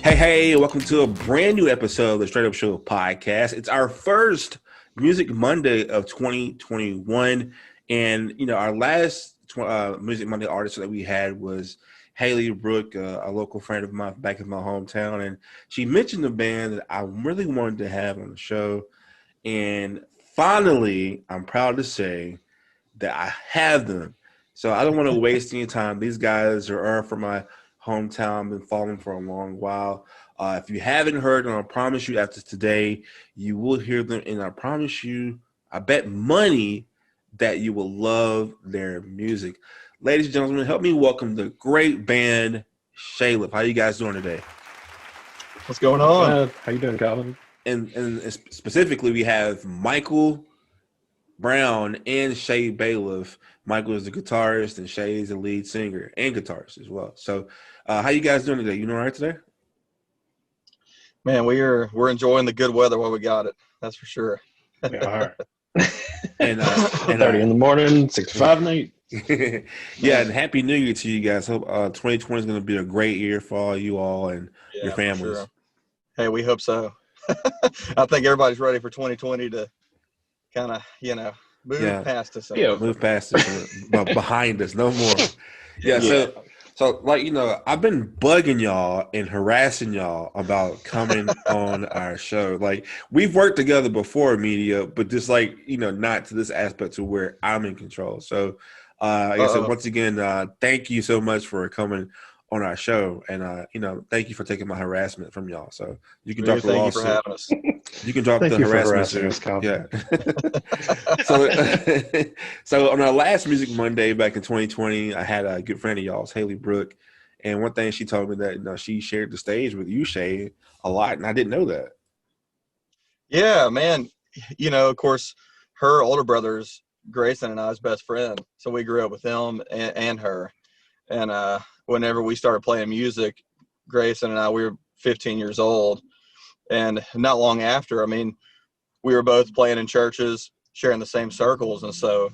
Hey, welcome to a brand new episode of the Straight Up Show podcast. It's our first Music Monday of 2021. And, our last Music Monday artist that we had was Haley Brooke, a local friend of mine back in my hometown. And she mentioned a band that I really wanted to have on the show. And finally, I'm proud to say that I have them. So I don't want to waste any time. These guys are from my hometown, been following for a long while. If you haven't heard them, I promise you after today, you will hear them. And I promise you, I bet money that you will love their music. Ladies and gentlemen, help me welcome the great band Shayliff. How you guys doing today? What's going on? How you doing, Calvin? And specifically, we have Michael Brown and Shay Bailiff. Michael is the guitarist and Shay is the lead singer and guitarist as well. So how you guys doing today? You all right today? Man, we're enjoying the good weather while we got it. That's for sure. We are. And 30 in the morning, 65 at night. Yeah, and Happy New Year to you guys. Hope 2020 is going to be a great year for all you all and your families. Sure. Hey, we hope so. I think everybody's ready for 2020 to kind of, move past us. Move past us, but behind us, no more. So I've been bugging y'all and harassing y'all about coming on our show. Like, we've worked together before, media, but just not to this aspect to where I'm in control. So, like I said, once again, thank you so much for coming on our show, and thank you for taking my harassment from y'all. So you can drop the lawsuit. Thank you for having us. You can drop the harassment. So on our last Music Monday back in 2020, I had a good friend of y'all's, Haley Brooke, and one thing she told me that she shared the stage with you, Shay, a lot, and I didn't know that. Yeah, man. Of course, her older brother's Grayson and I's best friend, so we grew up with him and her. And whenever we started playing music, Grayson and I, we were 15 years old. And not long after, we were both playing in churches, sharing the same circles. And so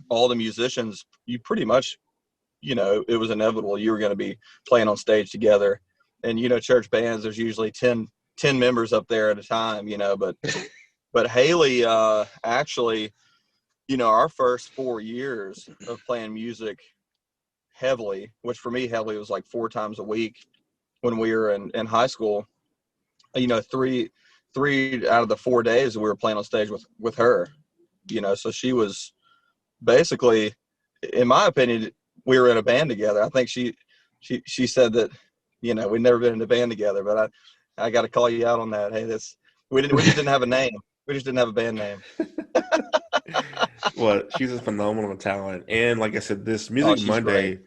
all the musicians, you pretty much, it was inevitable you were going to be playing on stage together. And, church bands, there's usually 10 members up there at a time, but Haley actually, our first 4 years of playing music heavily, which for me heavily was like 4 times a week when we were in high school. Three out of the 4 days we were playing on stage with her. So she was basically, in my opinion, we were in a band together. I think she said that we'd never been in a band together, but I got to call you out on that. Hey, we just didn't have a name. We just didn't have a band name. Well, she's a phenomenal talent, and like I said, this Music Monday,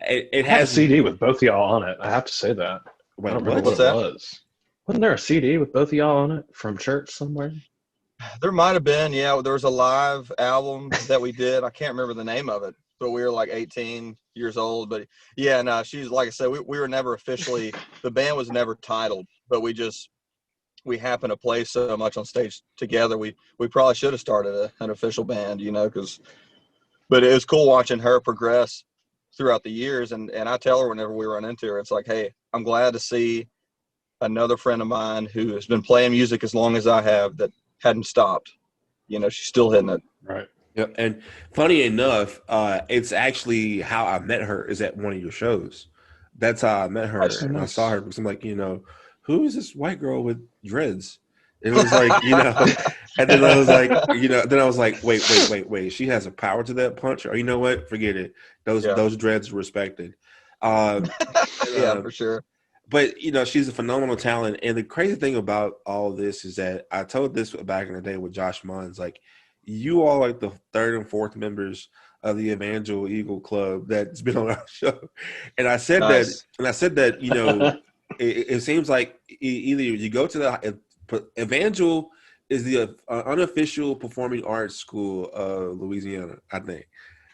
it has has a CD with both of y'all on it. I have to say that. Wait, I don't remember what it was. Wasn't there a CD with both of y'all on it from church somewhere? There might have been, yeah. There was a live album that we did. I can't remember the name of it, but we were like 18 years old. But yeah, no, she's, like I said, we were never officially, the band was never titled, but we happened to play so much on stage together. We probably should have started an official band, but it was cool watching her progress throughout the years. And I tell her whenever we run into her, it's like, hey, I'm glad to see another friend of mine who has been playing music as long as I have that hadn't stopped. She's still hitting it. Right. Yep. And funny enough, it's actually how I met her is at one of your shows. That's how I met her. And I saw her because I'm like, who is this white girl with dreads? And it was like, and then I was like, then I was like, wait. She has a power to that punch. Or you know what? Forget it. Those dreads are respected. Yeah, for sure. But, she's a phenomenal talent. And the crazy thing about all this is that I told this back in the day with Josh Munns, like, you all like the third and fourth members of the Evangel Eagle Club that's been on our show. And I said that, it seems like either you go to the Evangel is the unofficial performing arts school of Louisiana, I think,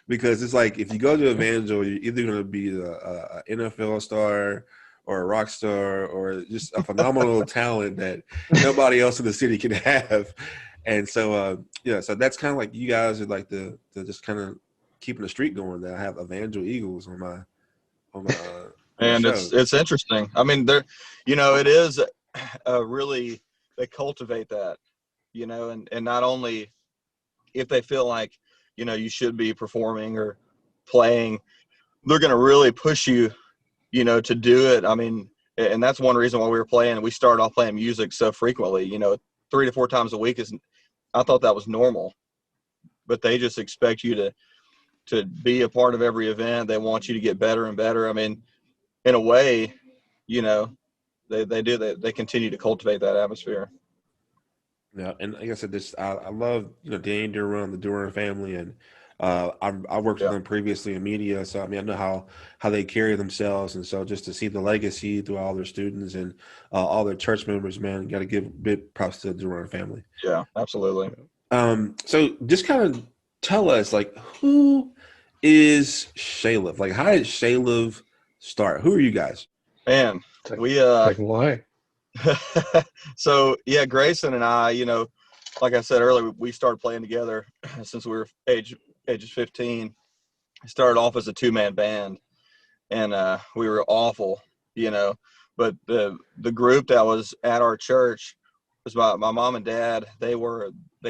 because it's like if you go to Evangel, you're either going to be a NFL star or a rock star or just a phenomenal talent that nobody else in the city can have. And so, so that's kind of like you guys are like the just kind of keeping the streak going. That I have Evangel Eagles on my For And sure. it's interesting. I mean, it is really, they cultivate that, and not only if they feel like, you should be performing or playing, they're going to really push you, to do it. I mean, and that's one reason why we were playing. We started off playing music so frequently, 3 to 4 times a week I thought that was normal, but they just expect you to be a part of every event. They want you to get better and better. I mean, in a way, you know, they continue to cultivate that atmosphere. Yeah, and like I said, I love Dan Duran, the Duran family, and I worked with Yeah. them previously in media, so I mean I know how they carry themselves, and so just to see the legacy through all their students and all their church members, man, got to give big props to the Duran family. Yeah, absolutely. So just kind of tell us, like, who is Shayliff? Like, how did Shayliff start? Who are you guys? Man, we Take them away. so yeah, Grayson and I, like I said earlier, we started playing together since we were ages 15. Started off as a 2-man band, and we were awful, but the group that was at our church was my mom and dad. They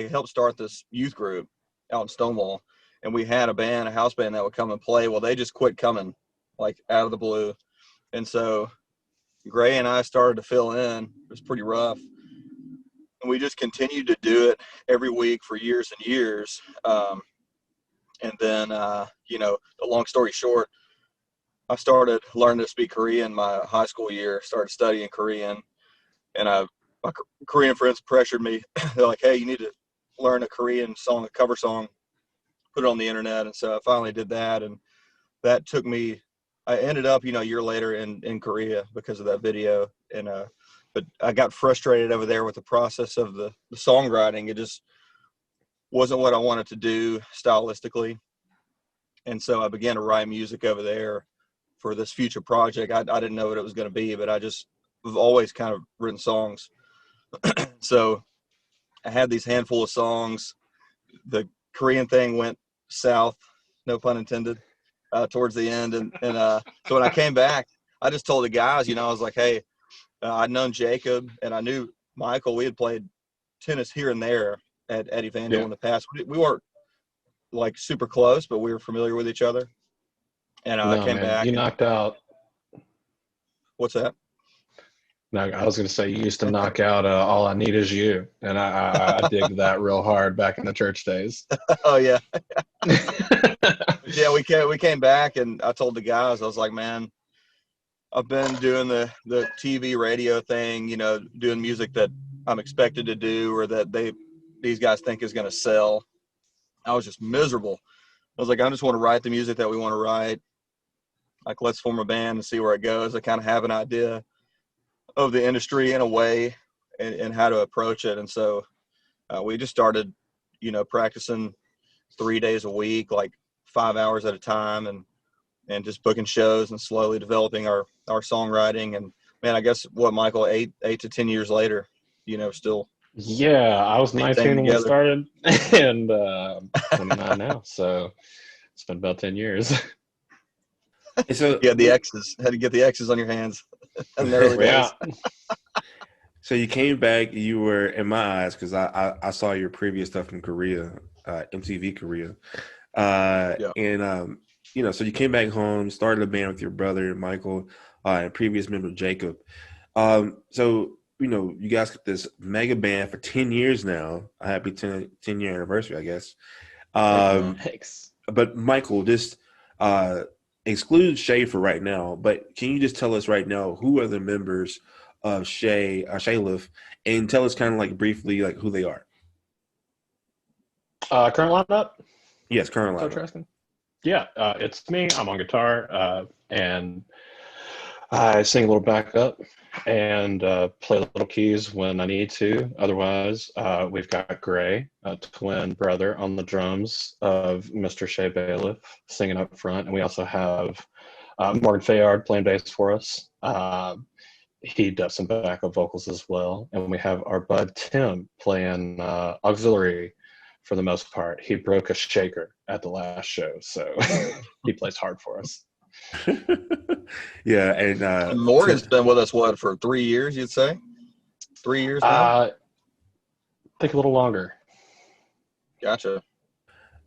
helped start this youth group out in Stonewall, and we had a house band that would come and play. Well, they just quit coming, like, out of the blue. And so Gray and I started to fill in. It was pretty rough, and we just continued to do it every week for years and years. And then the long story short, I started learning to speak Korean my high school year, started studying Korean, and my Korean friends pressured me. They're like, hey, you need to learn a Korean song, a cover song, put it on the internet. And so I finally did that, and that took me, I ended up, a year later in Korea because of that video. And but I got frustrated over there with the process of the songwriting. It just wasn't what I wanted to do stylistically. And so I began to write music over there for this future project. I didn't know what it was going to be, but I've always kind of written songs. So I had these handful of songs. The Korean thing went south, no pun intended, towards the end. And so when I came back, I just told the guys, I was like, hey, I'd known Jacob and I knew Michael. We had played tennis here and there at Evangel in the past. We weren't like super close, but we were familiar with each other. And I No, came man, back. you knocked out. What's that? No, I was going to say you used to knock out All I Need Is You, and I digged that real hard back in the church days. Oh yeah. Yeah, we came back, and I told the guys, I was like, man, I've been doing the TV radio thing, doing music that I'm expected to do or that these guys think is going to sell. I was just miserable. I was like, I just want to write the music that we want to write. Like, let's form a band and see where it goes. I kind of have an idea of the industry in a way and how to approach it. And so we just started, practicing 3 days a week, like 5 hours at a time, and just booking shows and slowly developing our songwriting. And man, I guess what, Michael, 8 to 10 years later, still. Yeah, I was 19 when we together. started, and 29 now. So it's been about 10 years. And so Yeah, the X's. Had to get the X's on your hands in the early days. So you came back. You were, in my eyes, because I saw your previous stuff from Korea, MTV Korea, and so you came back home, started a band with your brother Michael, and previous member Jacob. So you guys got this mega band for 10 years now. A happy 10-year anniversary, I guess. Thanks. But Michael, just exclude Shay for right now. But can you just tell us right now who are the members of Shayliff, and tell us kind of like briefly like who they are? Current lineup? Yes, current Is that what lineup. you're asking? Yeah, it's me. I'm on guitar, and I sing a little backup and play little keys when I need to. Otherwise, we've got Gray, a twin brother, on the drums of Mr. Shea Bailiff, singing up front. And we also have Morgan Fayard playing bass for us. He does some backup vocals as well. And we have our bud Tim playing auxiliary for the most part. He broke a shaker at the last show, so he plays hard for us. Yeah, and Morgan's been with us for 3 years? You'd say 3 years now. Think a little longer. Gotcha.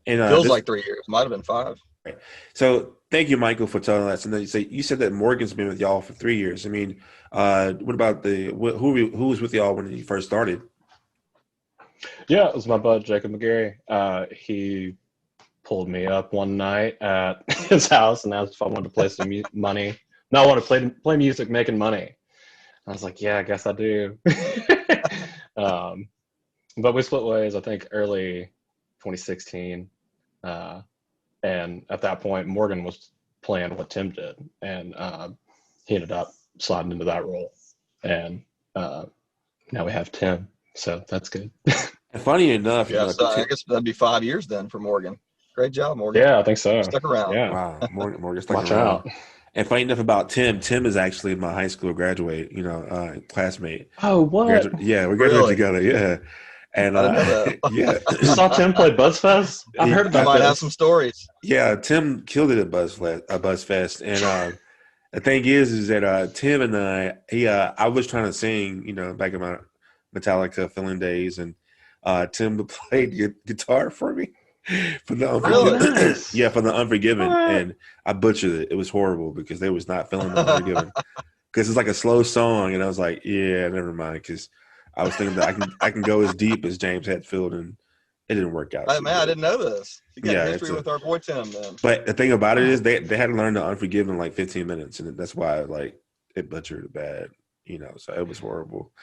and Feels like 3 years. Might have been 5. So thank you, Michael, for telling us. And then you said that Morgan's been with y'all for 3 years. I mean, what about who was with y'all when you first started? Yeah, it was my bud Jacob McGarry. He pulled me up one night at his house and asked if I wanted to play some money. No, I want to play music, making money. I was like, yeah, I guess I do. But we split ways, I think, early 2016. And at that point, Morgan was playing what Tim did. And he ended up sliding into that role. And now we have Tim. So that's good. And funny enough, Yeah, so I guess that'd be 5 years then for Morgan. Great job, Morgan. Yeah, I think so. Stuck around. Yeah. Wow, Morgan stuck Watch around. out. And funny enough about Tim is actually my high school graduate, classmate. Oh, what? We graduated Really? together. Yeah. And I didn't know that. yeah, You saw Tim play BuzzFest? I've heard You about might this. have some stories. yeah. Tim killed it at BuzzFest, and the thing is that Tim and I was trying to sing, back in my Metallica filling days, and Tim played guitar for me for the Unforgiven. Really? Nice. Yeah, for the Unforgiven, What? and I butchered it. It was horrible because they was not feeling the Unforgiven because it's like a slow song, and I was like, yeah, never mind, because I was thinking that I can go as deep as James Hetfield, and it didn't work out. Hey, man, I didn't know this. You got Yeah, history with our boy Tim, then. But the thing about it is they had to learn the Unforgiven in like 15 minutes, and that's why it butchered bad, So it was horrible.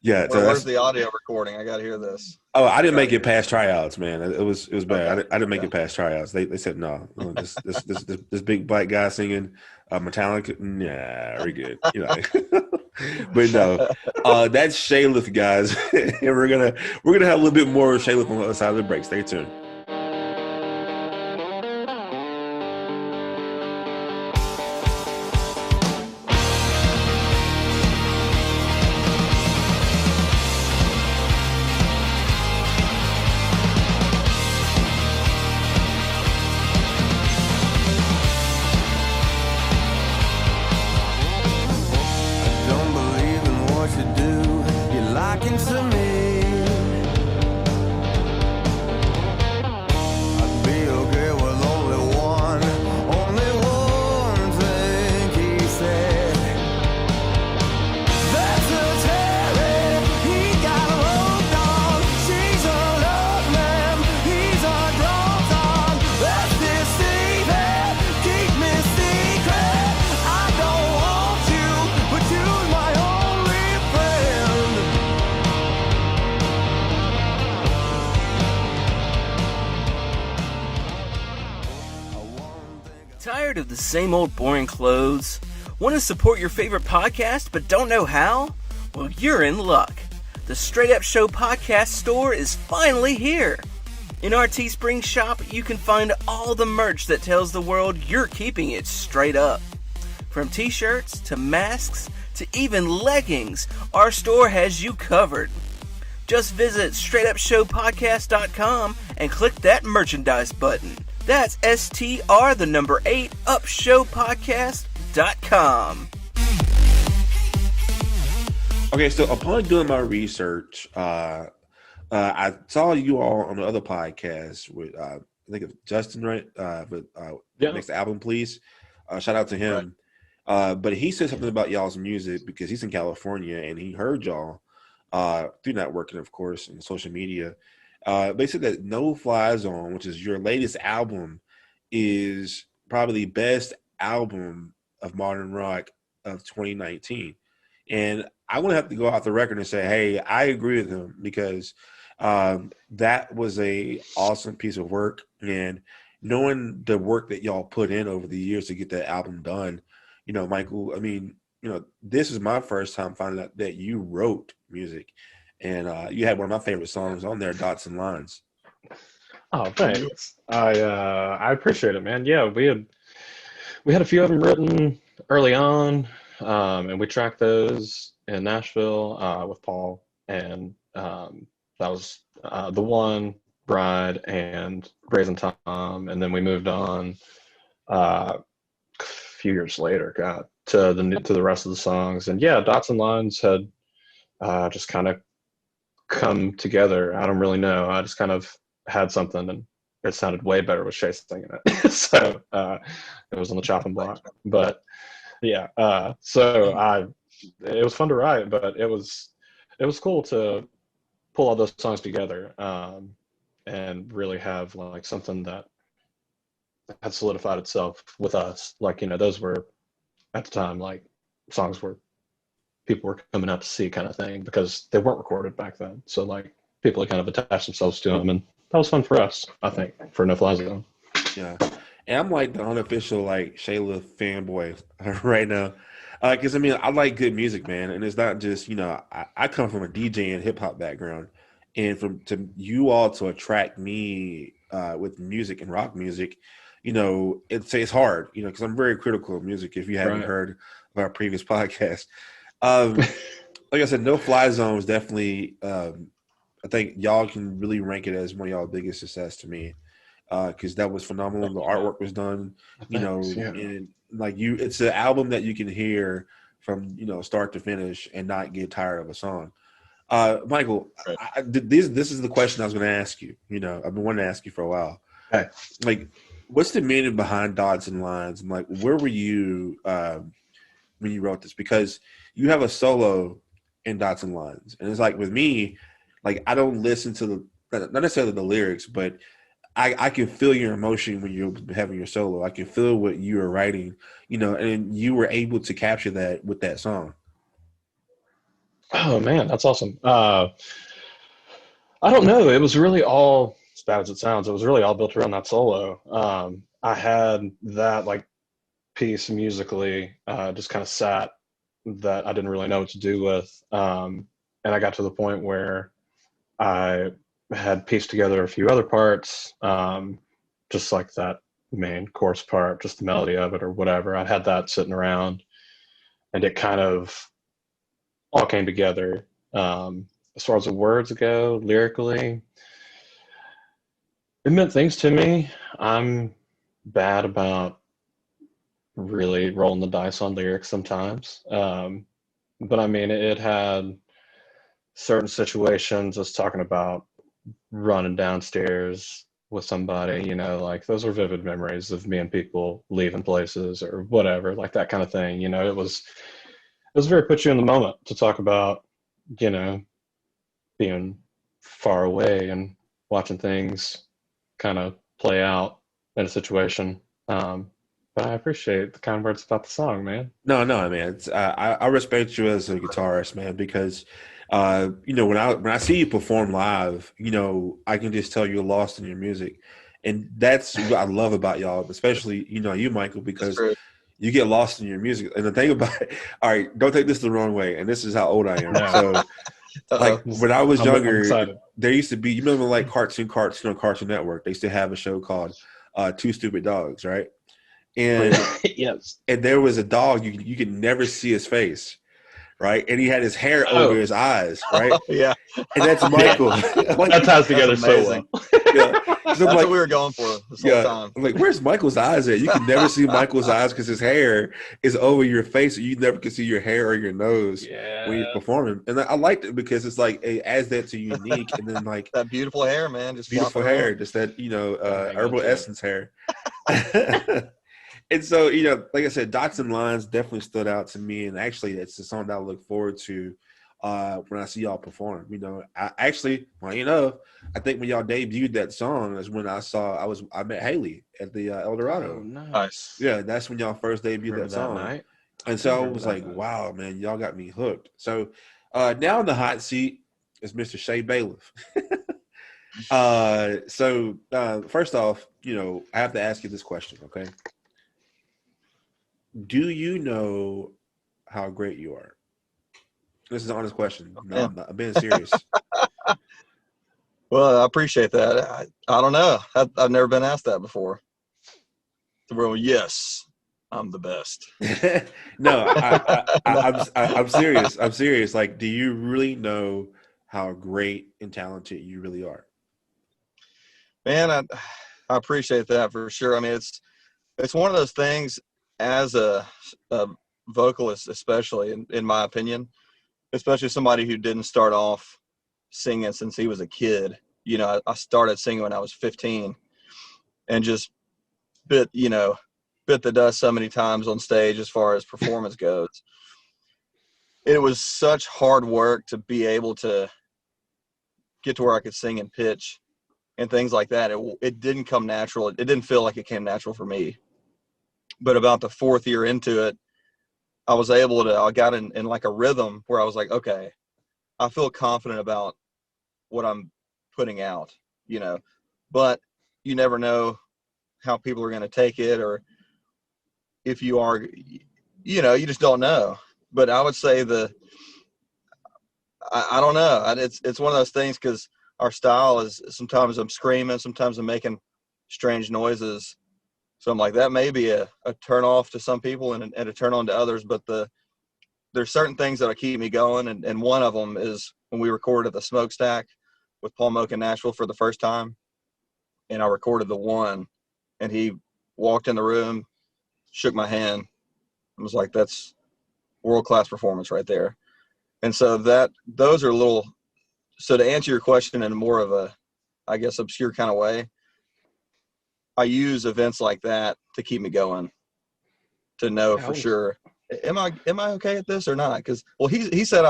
Yeah. Where's the audio recording? I got to hear this. Oh, I didn't make it past tryouts, man. It was bad. Okay. I didn't make it past tryouts. They said no. This big black guy singing Metallica. Nah, we're good. But no, that's Shayliff, guys, and we're gonna have a little bit more of Shayliff on the other side of the break. Stay tuned. Tired of the same old boring clothes? Want to support your favorite podcast but don't know how? Well, you're in luck. The Str8 Show podcast store is finally here. In our Teespring shop, you can find all the merch that tells the world you're keeping it straight up. From t-shirts to masks to even leggings, our store has you covered. Just visit Str8UpShowPodcast.com and click that merchandise button. That's STR8 UpShowPodcast.com. Okay, so upon doing my research, I saw you all on the other podcast with I think it's Justin, right? Next album, please. Shout out to him. Right. But he said something about y'all's music because he's in California and he heard y'all through networking, of course, and social media. They said that No Fly Zone, which is your latest album, is probably the best album of modern rock of 2019. And I'm going to have to go off the record and say, hey, I agree with him because that was a awesome piece of work. And knowing the work that y'all put in over the years to get that album done, Michael, I mean, this is my first time finding out that you wrote music. And you had one of my favorite songs on there, Dots and Lines. Oh, thanks. I appreciate it, man. Yeah, we had a few of them written early on, and we tracked those in Nashville with Paul, and that was The One, Bride, and Brazen Tom, and then we moved on. few years later, got to the rest of the songs. And yeah, Dots and Lines had just kind of come together. I don't really know. I just kind of had something, and it sounded way better with Shay singing it. So it was on the chopping block. But yeah, it was fun to write, but it was cool to pull all those songs together, and really have like something that had solidified itself with us. Like, those were at the time like songs where people were coming out to see, kind of thing, because they weren't recorded back then. So like people had kind of attached themselves to them, and that was fun for us, I think, for No Fly Zone. Yeah, and I'm like the unofficial like Shayliff fanboy right now, because I mean I like good music, man, and it's not just I come from a DJ and hip hop background, and to you all to attract me with music and rock music, it's hard, because I'm very critical of music. If you haven't heard of our previous podcast, like I said, No Fly Zone was definitely. I think y'all can really rank it as one of y'all biggest success to me, because that was phenomenal. The artwork was done, and like it's an album that you can hear from start to finish and not get tired of a song. Michael, this is the question I was going to ask you. I've been wanting to ask you for a while. Okay. Like, what's the meaning behind Dots and Lines, and like where were you when you wrote this? Because you have a solo in Dots and Lines, and it's like with me. Like, I don't listen to not necessarily the lyrics, but I can feel your emotion when you're having your solo. I can feel what you are writing, and you were able to capture that with that song. Oh man, that's awesome. I don't know. It was really all, as bad as it sounds, it was really all built around that solo. I had that like piece musically just kind of sat that I didn't really know what to do with. And I got to the point where I had pieced together a few other parts, just like that main chorus part, just the melody of it or whatever. I had that sitting around, and it kind of all came together. As far as the words go, lyrically, it meant things to me. I'm bad about really rolling the dice on lyrics sometimes. But I mean, it had certain situations. I was talking about running downstairs with somebody, like those are vivid memories of me and people leaving places or whatever, like that kind of thing. It was very put you in the moment to talk about, being far away and watching things kind of play out in a situation. But I appreciate the kind words about the song, man. No, man. It's, I respect you as a guitarist, man, because when I see you perform live, I can just tell you're lost in your music, and that's what I love about y'all, especially you, Michael, because you get lost in your music. And the thing about it, all right, don't take this the wrong way, and this is how old I am. No. So, like when I was younger, I'm there used to be, you remember like Cartoon Network, they used to have a show called Two Stupid Dogs, right? And yes, and there was a dog you could never see his face, right? And he had his hair over his eyes, right? Yeah, and that's Michael. Like, that ties together so well. Yeah, that's what we were going for this whole time. I'm like, where's Michael's eyes at? You can never see Michael's eyes because his hair is over your face. So you never can see your hair or your nose when you're performing. And I liked it because it's like it adds that to unique. And then like that beautiful hair, man, just beautiful hair, just that herbal essence hair. And so, like I said, Dots and Lines definitely stood out to me. And actually, it's the song that I look forward to when I see y'all perform. I think when y'all debuted that song is when I met Haley at the El Dorado. Oh, nice. Yeah, that's when y'all first debuted that song. Night. And so I was like, wow, man, y'all got me hooked. So now in the hot seat is Mr. Shay Bailiff. So first off, I have to ask you this question, okay? Do you know how great you are? This is an honest question. No, I'm being serious. Well, I appreciate that. I don't know. I've never been asked that before. Well, yes, I'm the best. No, I'm serious. I'm serious. Like, do you really know how great and talented you really are? Man, I appreciate that for sure. I mean, it's one of those things. as a vocalist, especially in my opinion, especially somebody who didn't start off singing since he was a kid. You know, I started singing when I was 15 and just bit the dust so many times on stage as far as performance goes. It was such hard work to be able to get to where I could sing in pitch and things like that. It didn't come natural. It didn't feel like it came natural for me. But about the 4th year into it, I got in like a rhythm where I was like, okay, I feel confident about what I'm putting out, but you never know how people are going to take it, or if you are, you just don't know. But I would say I don't know. It's one of those things, because our style is sometimes I'm screaming, sometimes I'm making strange noises. So I'm like, that may be a turn off to some people and a turn on to others. But there's certain things that'll keep me going. And one of them is when we recorded at the Smokestack with Paul Moak in Nashville for the first time. And I recorded the one, and he walked in the room, shook my hand, and was like, that's world-class performance right there. And so those are so to answer your question in more of a, I guess, obscure kind of way, I use events like that to keep me going, to know for sure, am I okay at this or not? Because, well, he said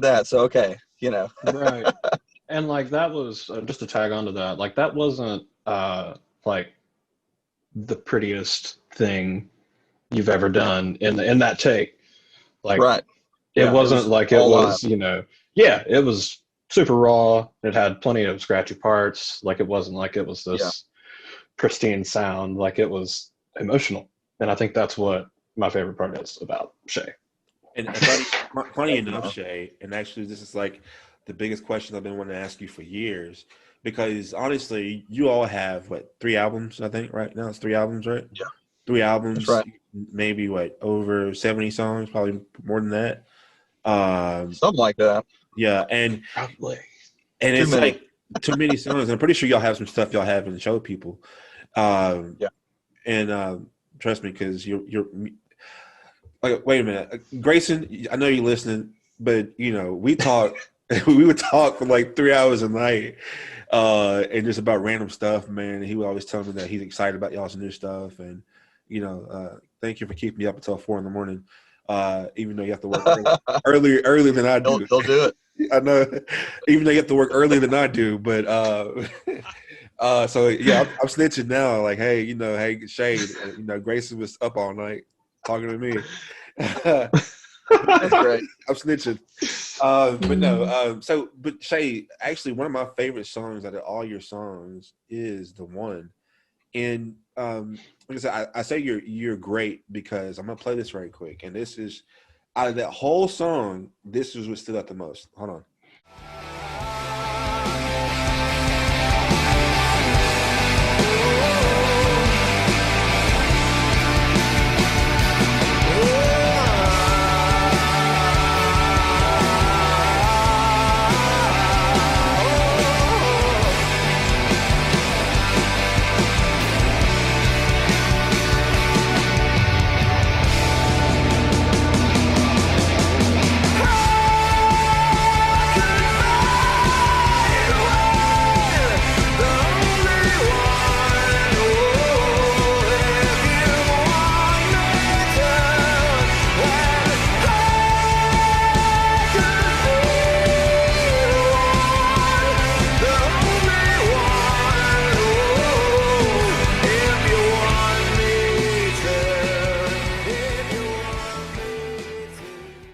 that, so okay, Right. And like that was just to tag onto that, like that wasn't like the prettiest thing you've ever done in that take. Like, right. it Yeah, wasn't like it all was, live. it was super raw. It had plenty of scratchy parts. Like, it wasn't like it was this pristine sound. Like, it was emotional. And I think that's what my favorite part is about Shay. And funny enough, Shay, and actually this is like the biggest question I've been wanting to ask you for years, because honestly, you all have 3 albums, I think, right now? It's 3 albums, right? Yeah. 3 albums, That's right. maybe over 70 songs, probably more than that. Something like that. Yeah, and Probably. And Too it's many. like too many songs. I'm pretty sure y'all have some stuff y'all haven't showed people. Yeah. And trust me, because you're like, wait a minute, Grayson. I know you're listening, but we talk. We would talk for like 3 hours a night, and just about random stuff, man. He would always tell me that he's excited about y'all's new stuff, and thank you for keeping me up until 4 a.m. Even though you have to work earlier than I do. He'll do it. I know, even though you have to work earlier than I do, but so yeah, I'm snitching now. Like, hey, hey, Shade, Grayson was up all night talking to me. That's great. I'm snitching. But no, but Shay, actually, one of my favorite songs out of all your songs is the one. And like I said, I say you're great because I'm gonna play this right quick, and this is out of that whole song, this is what stood out the most. Hold on.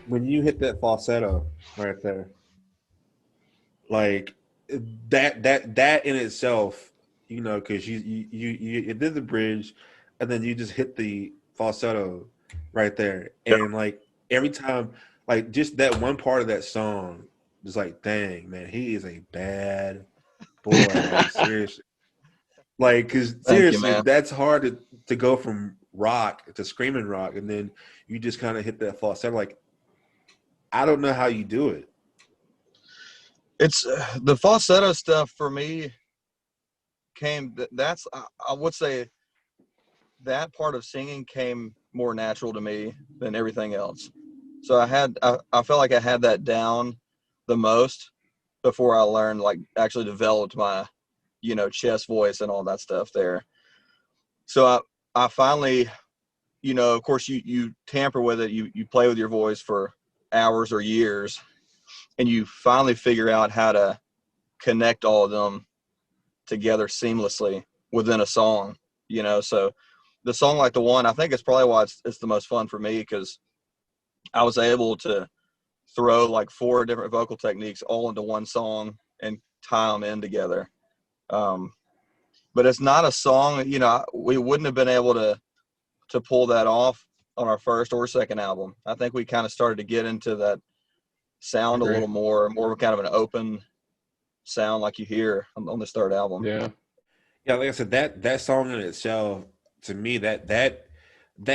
When you hit that falsetto right there, like that in itself, because you did the bridge, and then you just hit the falsetto right there, and like every time, like just that one part of that song, just like, dang man, he is a bad boy. Like, seriously, like, because seriously, that's hard to go from rock to screaming rock, and then you just kind of hit that falsetto. Like, I don't know how you do it. It's the falsetto stuff for me that's I would say that part of singing came more natural to me than everything else. So I felt like I had that down the most before I learned, like, actually developed my, chest voice and all that stuff there. So I finally, of course you tamper with it, you play with your voice for hours or years, and you finally figure out how to connect all of them together seamlessly within a song, so the song Like the One, I think it's probably why it's the most fun for me, because I was able to throw like 4 different vocal techniques all into one song and tie them in together. But it's not a song, we wouldn't have been able to pull that off on our first or second album. I think we kind of started to get into that sound a little more of kind of an open sound like you hear on this third album. Yeah, like I said, that song in itself, to me, that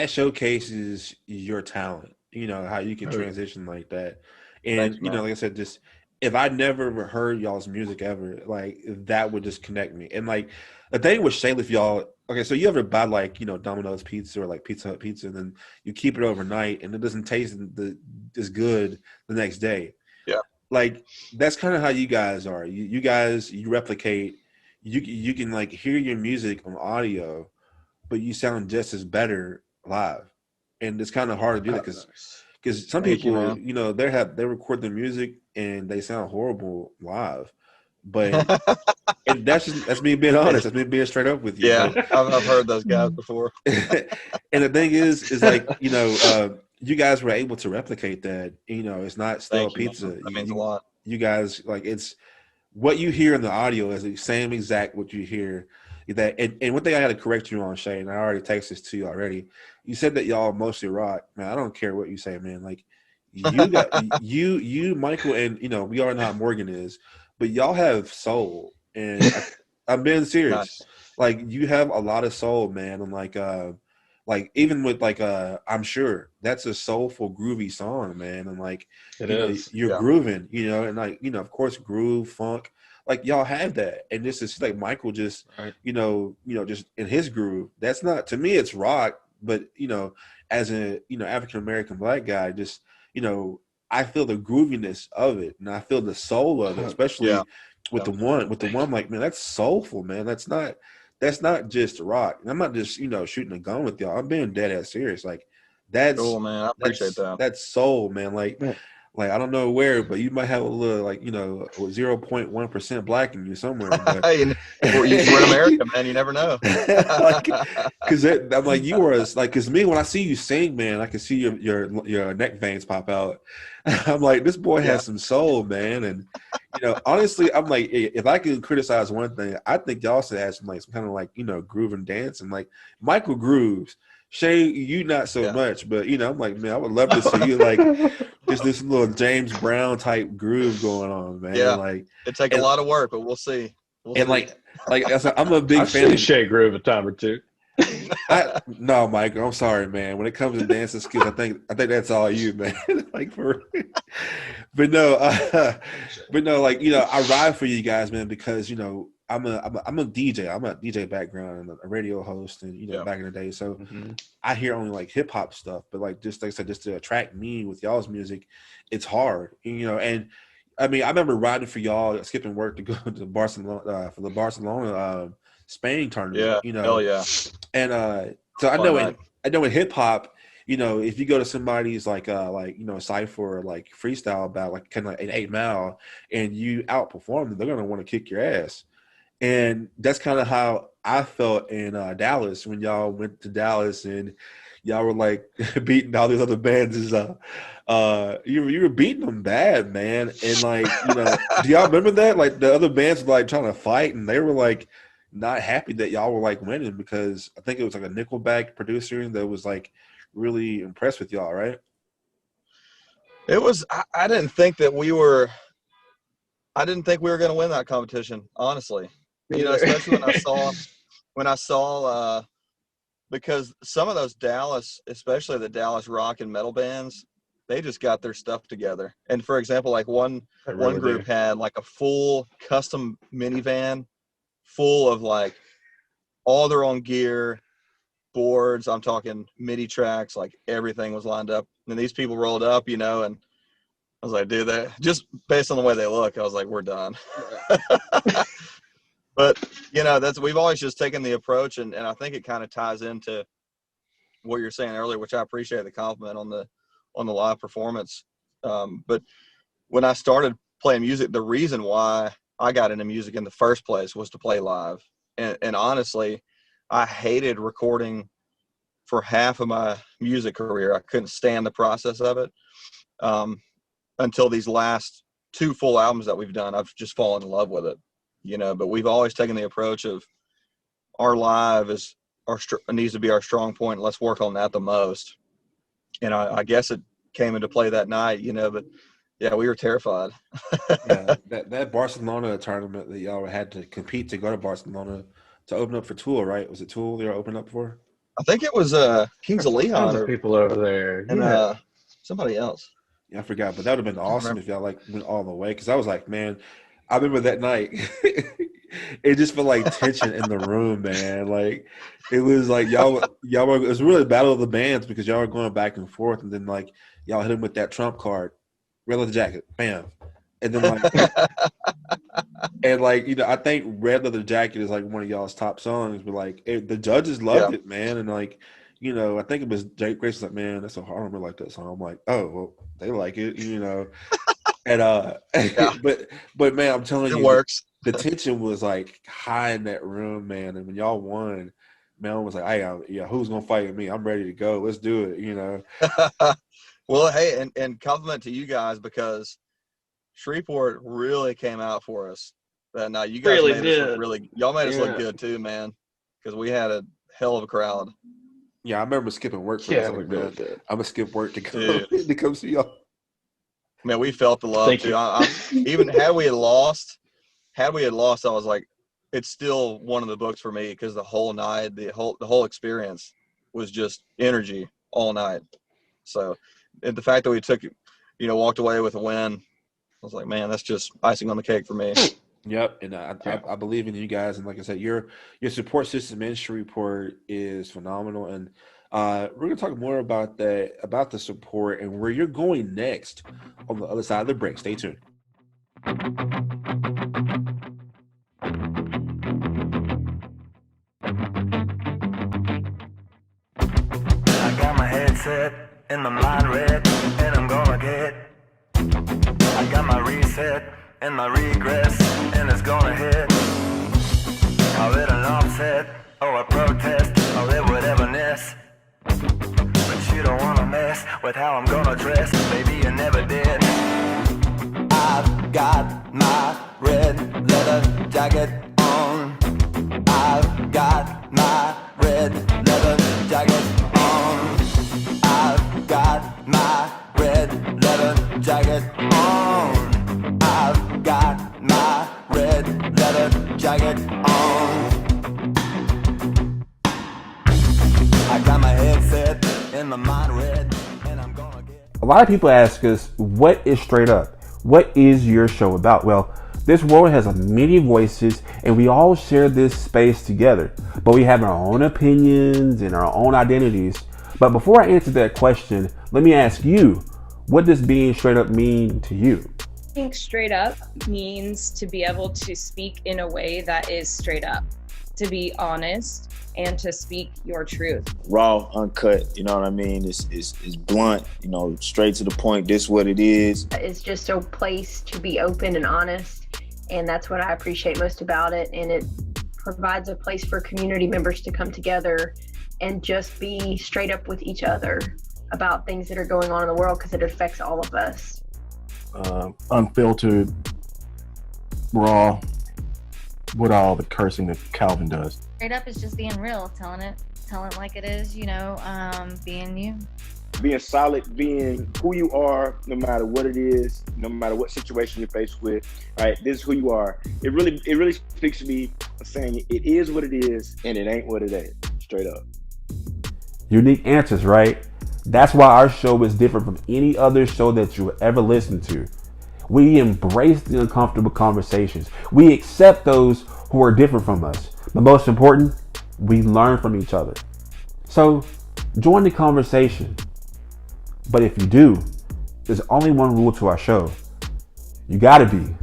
showcases your talent. How you can transition like that, and Thanks, like I said, just if I never heard y'all's music ever, like that would just connect me. And like the thing with Shayliff, y'all. Okay, so you ever buy like Domino's pizza or like Pizza Hut pizza, and then you keep it overnight, and it doesn't taste as good the next day. Yeah, like that's kind of how you guys are. You guys, you replicate. You can like hear your music on audio, but you sound just as better live, and it's kind of hard to do that because some people, they record their music and they sound horrible live, but and that's me being honest. That's me being straight up with you. Yeah, I've heard those guys before. And the thing is like you guys were able to replicate that. It's not stale pizza. That means a lot. You guys, like, it's what you hear in the audio is the same exact what you hear. That and one thing I got to correct you on, Shay, and I already texted this to you already. You said that y'all mostly rock. Man, I don't care what you say, man. Like you got you, Michael, and we all know how Morgan is, but y'all have soul, and I'm being serious. Nice. Like you have a lot of soul, man, and like even with like I'm sure that's a soulful, groovy song, man, and like it is. You're grooving, and like of course groove, funk. Like y'all have that, and this is like Michael just, just in his groove. That's not, to me, it's rock, but as a African American Black guy, just I feel the grooviness of it, and I feel the soul of it, especially with the one. Like, man, that's soulful, man. That's not just rock. And I'm not just shooting a gun with y'all. I'm being dead ass serious. Like that's cool, man. I appreciate that. That's soul, man. Like I don't know where, but you might have a little 0.1% black in you somewhere. But we're in America, man. You never know. Because I'm like, you were because me, when I see you sing, man, I can see your neck veins pop out. I'm like, this boy has some soul, man. And honestly, I'm like, if I can criticize one thing, I think y'all should have some kind of groove and dance, and like Michael grooves. Shay, you not so much, but I'm like, man, I would love to see you just this little James Brown type groove going on, man. Yeah, like it take a lot of work, but we'll see. Like I'm a big fan of Shay groove a time or two. No, Michael, I'm sorry, man. When it comes to dancing skills, I think that's all you, man. Like but no, like I ride for you guys, man, because I'm a DJ. I'm a DJ background and a radio host, and back in the day, so I hear only like hip hop stuff. But like I said, just to attract me with y'all's music, it's hard, And I mean, I remember riding for y'all, skipping work to go to Barcelona for the Barcelona Spain tournament. Hell yeah. And so I know in hip hop, if you go to somebody's cypher or like freestyle about like kind of like an 8 Mile, and you outperform them, they're gonna want to kick your ass. And that's kind of how I felt in Dallas when y'all went to Dallas and y'all were like beating all these other bands. You were beating them bad, man. And like, do y'all remember that? Like the other bands were like trying to fight, and they were like not happy that y'all were like winning, because I think it was like a Nickelback producer that was like really impressed with y'all, right? It was. I didn't think that we were. I didn't think we were going to win that competition, honestly. Especially when I saw because some of those Dallas, especially the Dallas rock and metal bands, they just got their stuff together. And for example, like one group had like a full custom minivan full of like all their own gear, boards. I'm talking MIDI tracks, like everything was lined up. And these people rolled up, and I was like, dude, that just based on the way they look, I was like, we're done. But we've always just taken the approach, and I think it kind of ties into what you're saying earlier, which I appreciate the compliment on the live performance. But when I started playing music, the reason why I got into music in the first place was to play live. And honestly, I hated recording for half of my music career. I couldn't stand the process of it. Until these last 2 full albums that we've done, I've just fallen in love with it, but we've always taken the approach of our live needs to be our strong point. Let's work on that the most. And I guess it came into play that night, but yeah, we were terrified. Yeah, that Barcelona tournament that y'all had to compete to go to Barcelona to open up for Tool, right? Was it Tool you were opening up for? I think it was Kings of Leon or people over there, and somebody else. Yeah, I forgot, but that would have been awesome if y'all went all the way. Because I was like, man, I remember that night. It just felt like tension in the room, man. Like it was like y'all were. It was really a battle of the bands because y'all were going back and forth, and then like y'all hit him with that trump card, Red Leather Jacket, bam, and then I think Red Leather Jacket is like one of y'all's top songs, but like the judges loved it, man, and like. I think it was Jake Grace was like, man, that's so hard. I don't really like that song. I'm like, oh, well, they like it, And but man, I'm telling you, it works. The tension was like high in that room, man. And when y'all won, man, I was like, hey, who's gonna fight with me? I'm ready to go. Let's do it, Well, hey, and compliment to you guys because Shreveport really came out for us that night. You guys y'all made us look good too, man, because we had a hell of a crowd. Yeah, I remember skipping work for this. Like, man, I'm gonna skip work to come see y'all. Man, we felt the love too. Even had we had lost, I was like, it's still one of the books for me because the whole night, the whole experience was just energy all night. So, and the fact that we took, walked away with a win, I was like, man, that's just icing on the cake for me. Yep, and I believe in you guys, and like I said, your support system in Shreveport is phenomenal, and we're going to talk more about the support and where you're going next on the other side of the break. Stay tuned. I got my headset and my mind red, and I'm gonna get. I got my reset and my regress, and it's gonna hit. Call it an offset or a protest, call it whatever ness. But you don't wanna mess with how I'm gonna dress, baby, you never did. I've got my red leather jacket on. I've got my red leather jacket on. I've got my red leather jacket on. I've got my red leather jacket on. I got my headset and my mind red, and I'm gonna get. A lot of people ask us, what is Straight Up? What is your show about? Well, this world has many voices, and we all share this space together, but we have our own opinions and our own identities. But before I answer that question, let me ask you, what does being straight up mean to you? I think straight up means to be able to speak in a way that is straight up, to be honest, and to speak your truth. Raw, uncut, you know what I mean? It's blunt, straight to the point. This what it is. It's just a place to be open and honest, and that's what I appreciate most about it. And it provides a place for community members to come together and just be straight up with each other about things that are going on in the world, because it affects all of us. Unfiltered, raw, with all the cursing that Calvin does. Straight up is just being real, telling it like it is, being you. Being solid, being who you are, no matter what it is, no matter what situation you're faced with. All right, this is who you are. It really speaks to me, saying it is what it is and it ain't what it ain't. Straight up. Unique answers, right? That's why our show is different from any other show that you ever listen to. We embrace the uncomfortable conversations. We accept those who are different from us. But most important, we learn from each other. So join the conversation. But if you do, there's only one rule to our show. You gotta be.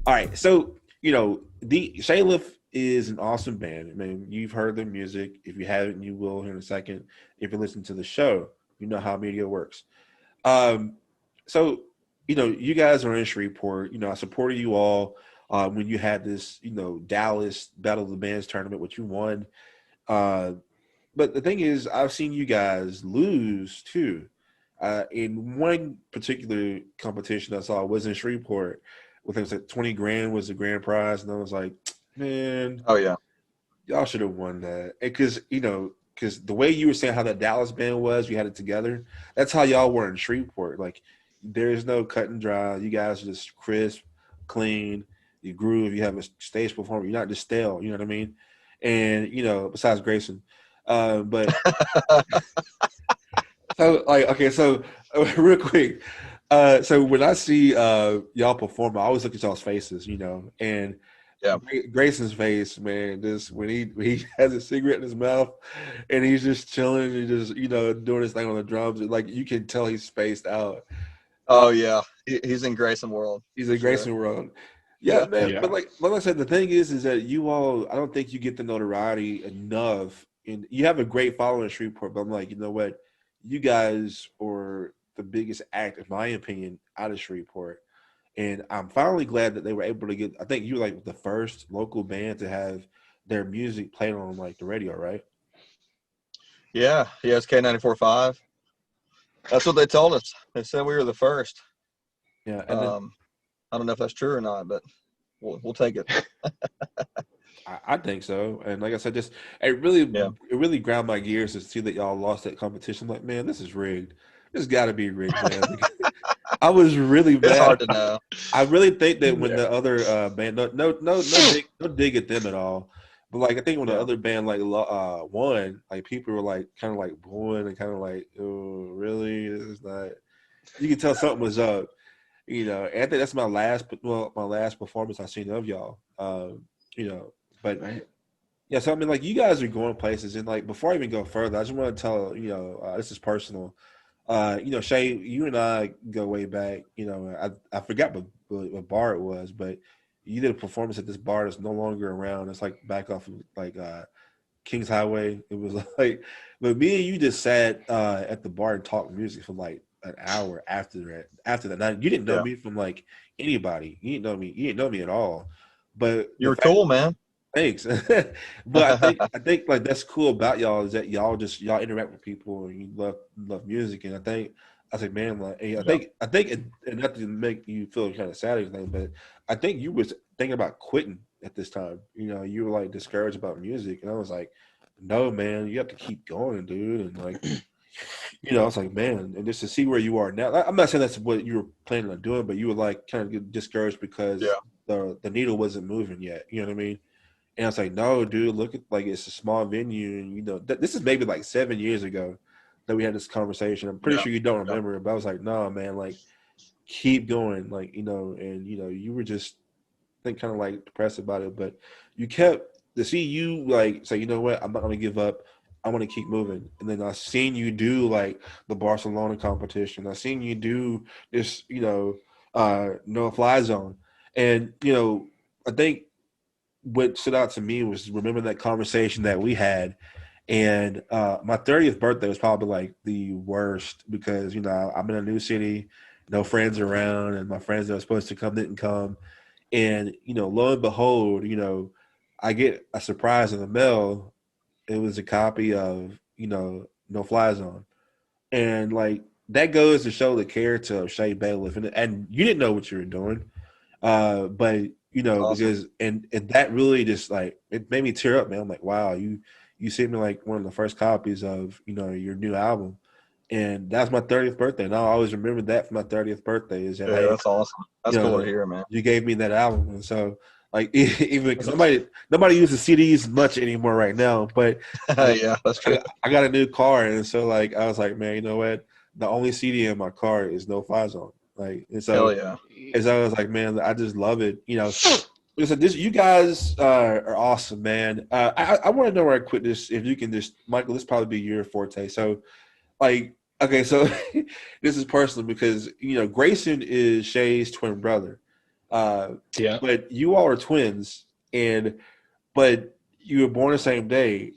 All right, so the Shayliff is an awesome band. I mean, you've heard their music. If you haven't, you will here in a second. If you listen to the show, you know how media works. So you guys are in Shreveport. I supported you all when you had this, Dallas Battle of the Bands tournament, which you won. But the thing is, I've seen you guys lose too. In one particular competition I saw was in Shreveport, with it was like 20 grand was the grand prize, and I was like, man, Oh yeah. y'all should have won that. Because the way you were saying how that Dallas band was, you had it together. That's how y'all were in Shreveport. Like, there's no cut and dry. You guys are just crisp, clean. You groove. You have a stage performer. You're not just stale. You know what I mean? And besides Grayson, but so okay, so real quick. So when I see y'all perform, I always look at y'all's faces, and Yeah. Grayson's face, man, just when he has a cigarette in his mouth and he's just chilling and just doing his thing on the drums, like you can tell he's spaced out. Oh yeah. He's in Grayson world. He's a Sure. Grayson world. Yeah, man. Yeah. But like I said, the thing is that you all, I don't think you get the notoriety enough, and you have a great following in Shreveport. But I'm like, you know what, you guys are the biggest act, in my opinion, out of Shreveport. And I'm finally glad that they were able to get. I think you were like the first local band to have their music played on like the radio, right? Yeah. Yes. K94.5. That's what they told us. They said we were the first. Yeah. And then, I don't know if that's true or not, but we'll take it. I think so. And like I said, it really ground my gears to see that y'all lost that competition. I'm like, man, this is rigged. This got to be rigged, man. I was really bad. It's hard to know. I really think that when the other band, no dig at them at all, but like I think when the other band like won, like people were like kind of like booing and kind of like, oh, really? This is not. You can tell something was up, And I think that's my last performance I've seen of y'all. But yeah. So I mean, like you guys are going places, and like before I even go further, I just want to tell this is personal. Shay, you and I go way back. I forgot what bar it was, but you did a performance at this bar that's no longer around. It's like back off of like Kings Highway. It was like, but me and you just sat at the bar and talked music for like an hour after that. Now, you didn't know me from like anybody. You didn't know me. You didn't know me at all. But you were cool, man. Thanks. But I think like that's cool about y'all is that y'all interact with people and you love music. And I was like, man, like I think and not to make you feel kind of sad or anything, but I think you was thinking about quitting at this time. You were like discouraged about music, and I was like, no, man, you have to keep going, dude. And like, I was like, man, and just to see where you are now. I'm not saying that's what you were planning on doing, but you were like kind of discouraged because the needle wasn't moving yet. You know what I mean? And I was like, no, dude, look at like it's a small venue, and this is maybe like 7 years ago that we had this conversation. I'm pretty sure you don't remember it, but I was like, no, man, like keep going, like and you were just kind of like depressed about it, but you kept to see you like say, you know what, I'm not gonna give up. I want to keep moving. And then I seen you do like the Barcelona competition. I seen you do this, no fly zone, and I think what stood out to me was remember that conversation that we had. And my 30th birthday was probably like the worst because, I'm in a new city, no friends around, and my friends that were supposed to come didn't come. And, lo and behold, I get a surprise in the mail. It was a copy of, No Fly Zone. And like that goes to show the character of Shay Bailiff. And you didn't know what you were doing. But awesome. Because and that really just like it made me tear up, man. I'm like, wow, you sent me like one of the first copies of your new album, and that's my 30th birthday, and I'll always remember that for my 30th birthday. Is that that's awesome. That's cool to hear, man. You gave me that album, and so like even because nobody uses CDs much anymore right now, but yeah, that's true. I got a new car, and so like I was like, man, you know what? The only CD in my car is No Fly Zone. Like, and so, hell yeah. And so I was like, man, I just love it. Listen, you guys are awesome, man. I want to know right quick this, if you can just, Michael, this probably be your forte. So, like, okay, so this is personal because Grayson is Shay's twin brother, Yeah. but you all are twins, but you were born the same day.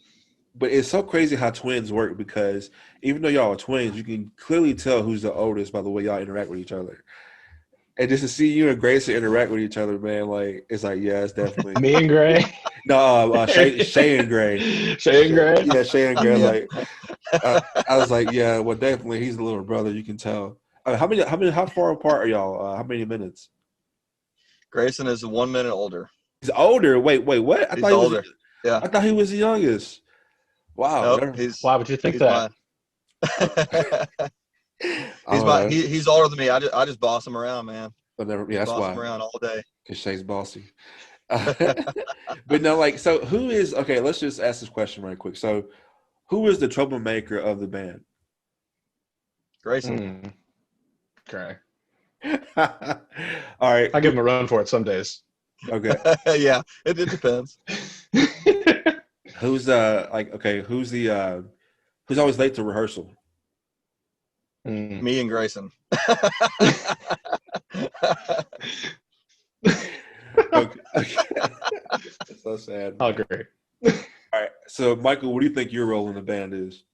But it's so crazy how twins work because even though y'all are twins, you can clearly tell who's the oldest by the way y'all interact with each other. And just to see you and Grayson interact with each other, man, like it's like, yeah, it's definitely Me and Gray. no, Shay and Gray. Shay and Gray. Yeah, Shay and Gray. Yeah. Like, I was like, yeah, well, definitely, he's the little brother. You can tell. How far apart are y'all? How many minutes? Grayson is 1 minute older. He's older. Wait, what? He's older. Yeah. I thought he was the youngest. Wow. Nope, Why would you think that? He's older than me. I just boss him around, man. But that's boss why. him around all day. Because Shay's bossy. But no, like, so who is, okay, let's just ask this question right quick. So who is the troublemaker of the band? Grayson. Okay. All right. I give him a run for it some days. Okay. Yeah, it depends. Who's who's always late to rehearsal? Me and Grayson. Okay. So sad. I'll agree. All right. So Michael, what do you think your role in the band is?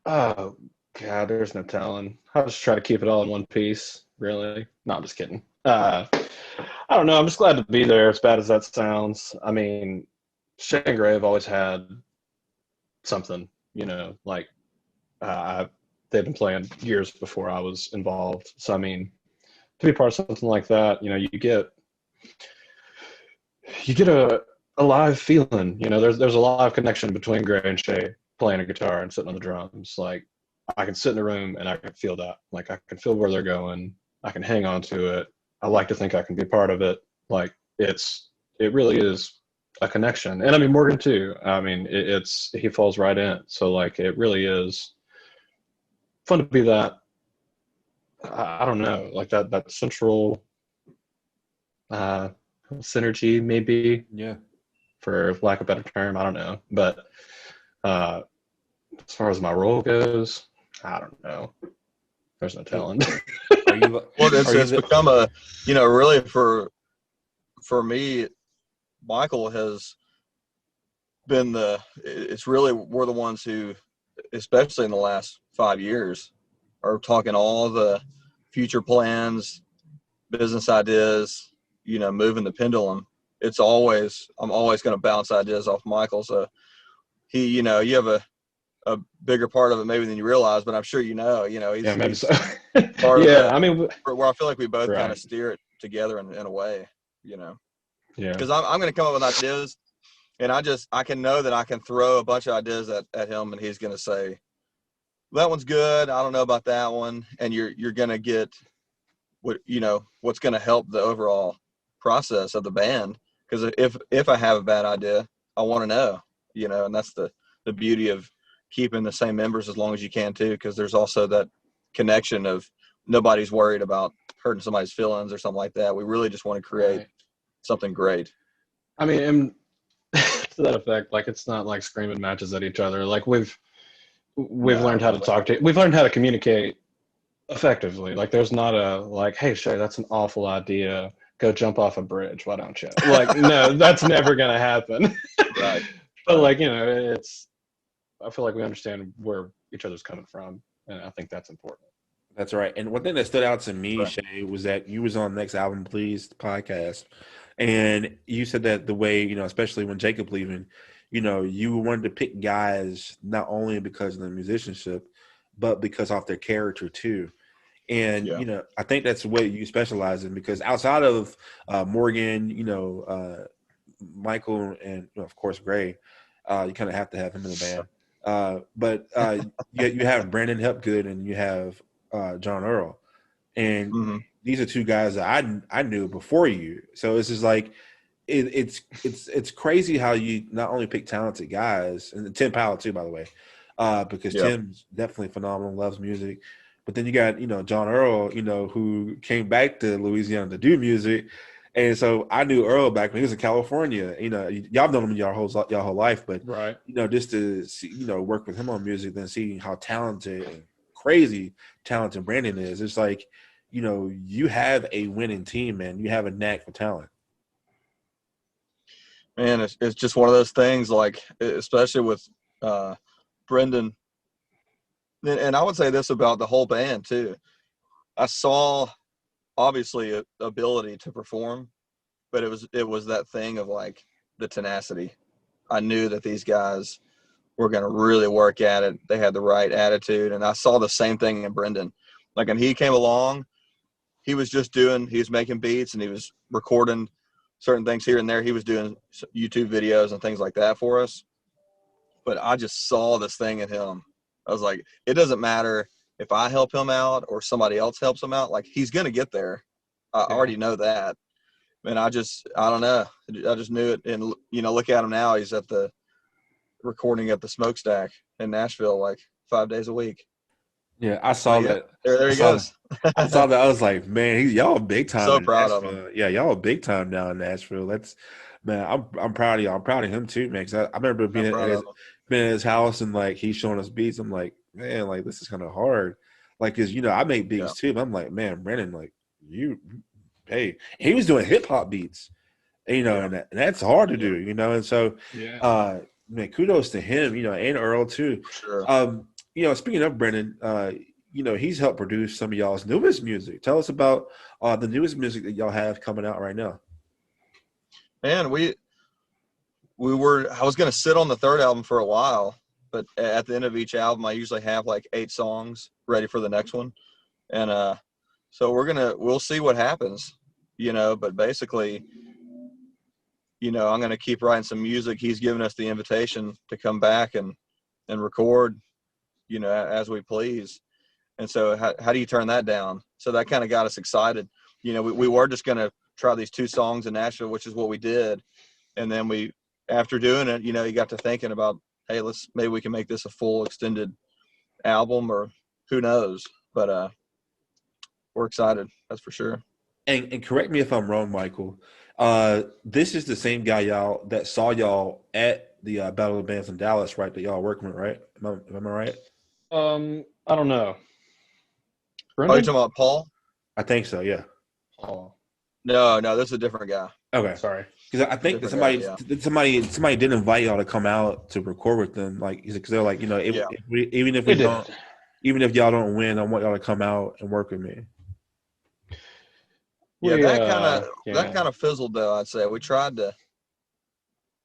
Oh God, there's no telling. I'll just try to keep it all in one piece. Really? No, I'm just kidding. I don't know. I'm just glad to be there, as bad as that sounds. I mean, Shay and Gray have always had something, like they've been playing years before I was involved. So, I mean, to be part of something like that, you get a live feeling. There's a live connection between Gray and Shay playing a guitar and sitting on the drums. Like, I can sit in a room and I can feel that. Like, I can feel where they're going. I can hang on to it. I like to think I can be part of it. Like, it really is a connection. And I mean, Morgan too. I mean, he falls right in. So, like, it really is fun to be that. I don't know, like that central synergy, maybe. Yeah. For lack of a better term, I don't know. But as far as my role goes, I don't know. There's no telling. Well, it's become a, really for me, Michael has been it's really, we're the ones who, especially in the last 5 years, are talking all the future plans, business ideas, moving the pendulum. I'm always going to bounce ideas off Michael. So he, you have a bigger part of it maybe than you realize, but I'm sure he's maybe so. part of it. I mean, where I feel like we both right. kind of steer it together in a way, Yeah. Because I'm going to come up with ideas, and I can know that I can throw a bunch of ideas at him, and he's going to say, that one's good. I don't know about that one. And you're going to get what's going to help the overall process of the band. Because if I have a bad idea, I want to know, and that's the beauty of keeping the same members as long as you can too. Because there's also that connection of nobody's worried about hurting somebody's feelings or something like that. We really just want to create something great. I mean, and to that effect, like, it's not like screaming matches at each other. Like, we've learned how to talk to, we've learned how to communicate effectively. Like, there's not a, like, hey, Shay, that's an awful idea. Go jump off a bridge. Why don't you? Like, no, that's never going to happen. Right. But, like, I feel like we understand where each other's coming from. And I think that's important. That's right. And one thing that stood out to me, Right. Shay, was that you was on Next Album Please podcast. And you said that the way, especially when Jacob leaving, you wanted to pick guys not only because of their musicianship, but because of their character too. And, I think that's what you specialize in, because outside of Morgan, Michael, and of course, Gray, you kind of have to have him in the band. But you have Brandon Hepgood and you have John Earl. And these are two guys that I knew before you. So it's just like, it's crazy how you not only pick talented guys, and Tim Powell too, by the way, because Tim's definitely phenomenal, loves music. But then you got, John Earl, who came back to Louisiana to do music, And so I knew Earl back when he was in California. You know, y'all known him your whole life, but Right. you know, just to see, you know, work with him on music, then see how talented and crazy talented Brandon is. It's like, you know, you have a winning team, man. You have a knack for talent. Man, it's just one of those things, like, especially with Brendan. And I would say this about the whole band too. I saw obviously a ability to perform, but it was that thing of like the tenacity. I knew that these guys were going to really work at it. They had the right attitude, and I saw the same thing in Brendan. Like, when he came along, he was making beats and he was recording certain things here and there. He was doing YouTube videos and things like that for us. But I just saw this thing in him. I was like, it doesn't matter if I help him out or somebody else helps him out. Like, he's going to get there. I already know that. And I don't know. I just knew it. And, you know, look at him now. He's at the recording at the Smokestack in Nashville, like 5 days a week. Yeah, I saw that. There he goes. I saw that. I was like, man, y'all big time. So in proud of Nashville. him. Yeah, y'all big time down in Nashville. That's, man, I'm proud of y'all. I'm proud of him too, man. Because I remember being at his house and like he's showing us beats. I'm like, man, like this is kind of hard. Like, cause you know I make beats too. But I'm like, man, Brennan, like hey, he was doing hip hop beats, you know, and that's hard to do, you know. And so, man, kudos to him, you know, and Earl too. Sure. You know, speaking of Brennan, you know, he's helped produce some of y'all's newest music. Tell us about the newest music that y'all have coming out right now. Man, I was going to sit on the third album for a while, but at the end of each album, I usually have like 8 songs ready for the next one. And so we'll see what happens, you know, but basically, you know, I'm going to keep writing some music. He's given us the invitation to come back and record, you know, as we please. And so how do you turn that down? So that kind of got us excited. You know, we were just going to try these 2 songs in Nashville, which is what we did. And then after doing it, you know, you got to thinking about, hey, maybe we can make this a full extended album, or who knows, but we're excited. That's for sure. And correct me if I'm wrong, Michael. This is the same guy that saw y'all at the Battle of the Bands in Dallas, right? That y'all are working with, right? Am I right? I don't know. Brendan? Oh, you talking about Paul? I think so. Yeah. Paul. No, this is a different guy. Okay, sorry. Because I think that somebody did invite y'all to come out to record with them. Like, because they're like, you know, even if y'all don't win, I want y'all to come out and work with me. Yeah, that kind of fizzled though. I'd say we tried to.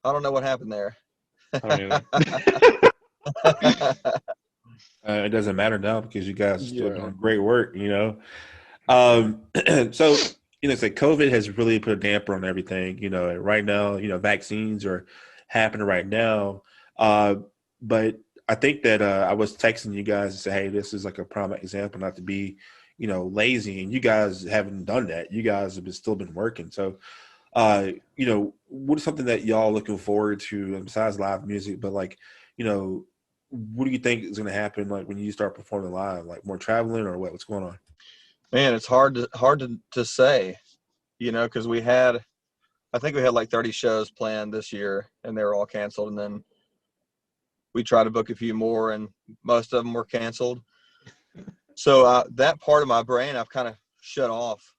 I don't know what happened there. I don't either. It doesn't matter now because you guys are still doing great work, you know. So, you know, it's like COVID has really put a damper on everything, you know. Right now, you know, vaccines are happening right now. But I think that I was texting you guys and say, hey, this is like a prime example not to be, you know, lazy. And you guys haven't done that. You guys have still been working. So, you know, what is something that y'all looking forward to besides live music, but like, you know, what do you think is going to happen like when you start performing live, like more traveling or what's going on? Man, it's hard to say, you know, because I think we had like 30 shows planned this year and they were all canceled. And then we tried to book a few more and most of them were canceled. So that part of my brain, I've kind of shut off